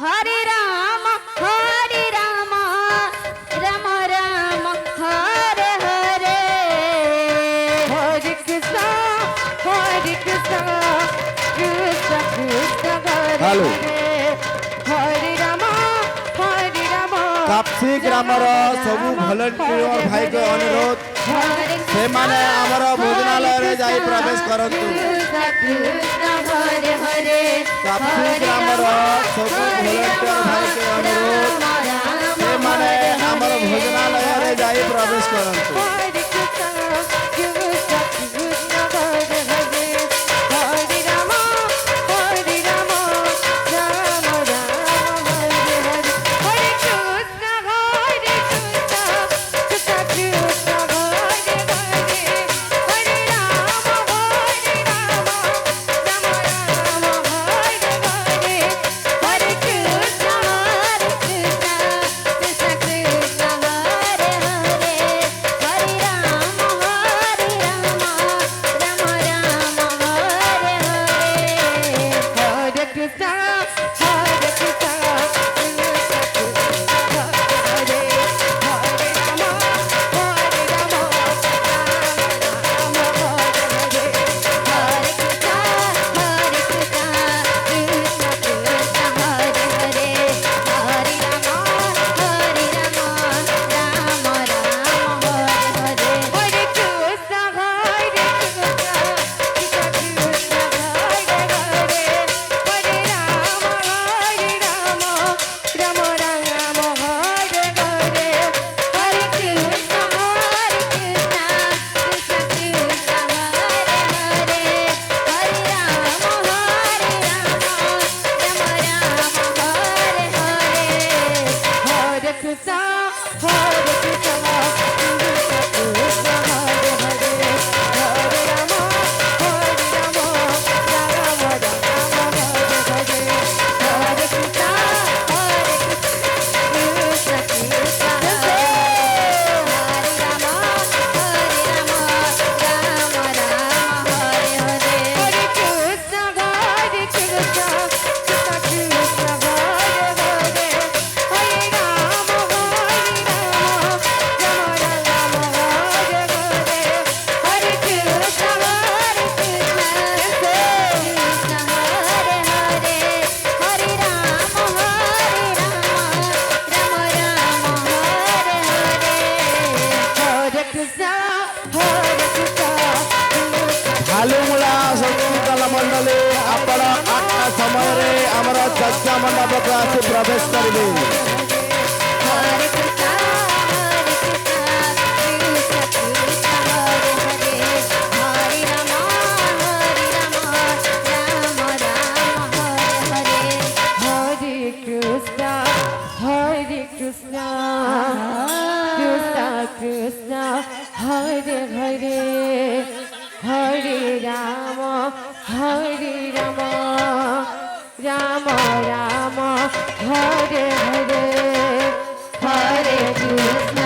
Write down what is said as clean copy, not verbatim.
হরে রাম রাম রাম হরে হরে হরে কৃষ্ণ কৃষ্ণ কৃষ্ণ হরে hello. হরে রাম কাপসি গ্রামর সবু ভলেন্টিয়র ভাইকে অনুরোধ সেমানে আমার ভোজনালয়ে যাই প্রবেশ করন্তু। কৃষ্ণ হরে হরে কাপসি গ্রামর সবু ভলেন্টিয়র ভাইকে অনুরোধ সেমানে আমার ভোজনালয়ে যাই প্রবেশ করন্তু। হরে কৃষ্ণ কৃষ্ণ কৃষ্ণ হরে হরে হরে রাম রাম হরে হরে হরে কৃষ্ণ কৃষ্ণ কৃষ্ণ হরে হরে হরে রাম রাম হরে হরে হরে কৃষ্ণ কৃষ্ণ কৃষ্ণ হরে হরে হরে রাম রাম রাম হরে হরে হরে কৃষ্ণ হরে কৃষ্ণ হরে হরে রাম হরে কৃষ্ণ কৃষ্ণ কৃষ্ণ হরে হরে হরে রাম রাম রাম হরে হরে হরে কৃষ্ণ হরে কৃষ্ণ কৃষ্ণ কৃষ্ণ হরে হরে হরে রাম রাম রাম হরে হরে হরে কৃষ্ণ হরে কৃষ্ণ কৃষ্ণ কৃষ্ণ হরে হরে হরে রাম রাম হরে হরে হরে কৃষ্ণ হরে কৃষ্ণ কৃষ্ণ হরে হরে হরে রাম রাম হরে হরে হরে কৃষ্ণ কৃষ্ণ কৃষ্ণ হরে রাম রাম হরে হরে হরে কৃষ্ণ হরে কৃষ্ণ কৃষ্ণ কৃষ্ণ হরে হরে হরে রাম রাম হরে হরে হরে কৃষ্ণ হরে কৃষ্ণ কৃষ্ণ হরে হরে হরে রাম রাম হরে হরে হরে কৃষ্ণ হরে কৃষ্ণ ভালুমুলা সংগীতল মণ্ডলী ଆପଣ 8ଟା ସମୟରେ ଆମର ଯଜ୍ଞ ମଣ୍ଡପକୁ ଆସି ପ୍ରବେଶ କରିବେ। হরে কৃষ্ণ কৃষ্ণ কৃষ্ণ হরে হরে হরে রাম রাম হরে হরে হরে কৃষ্ণ কৃষ্ণ কৃষ্ণ হরে হরে হরে রাম রাম রাম হরে হরে হরে কৃষ্ণ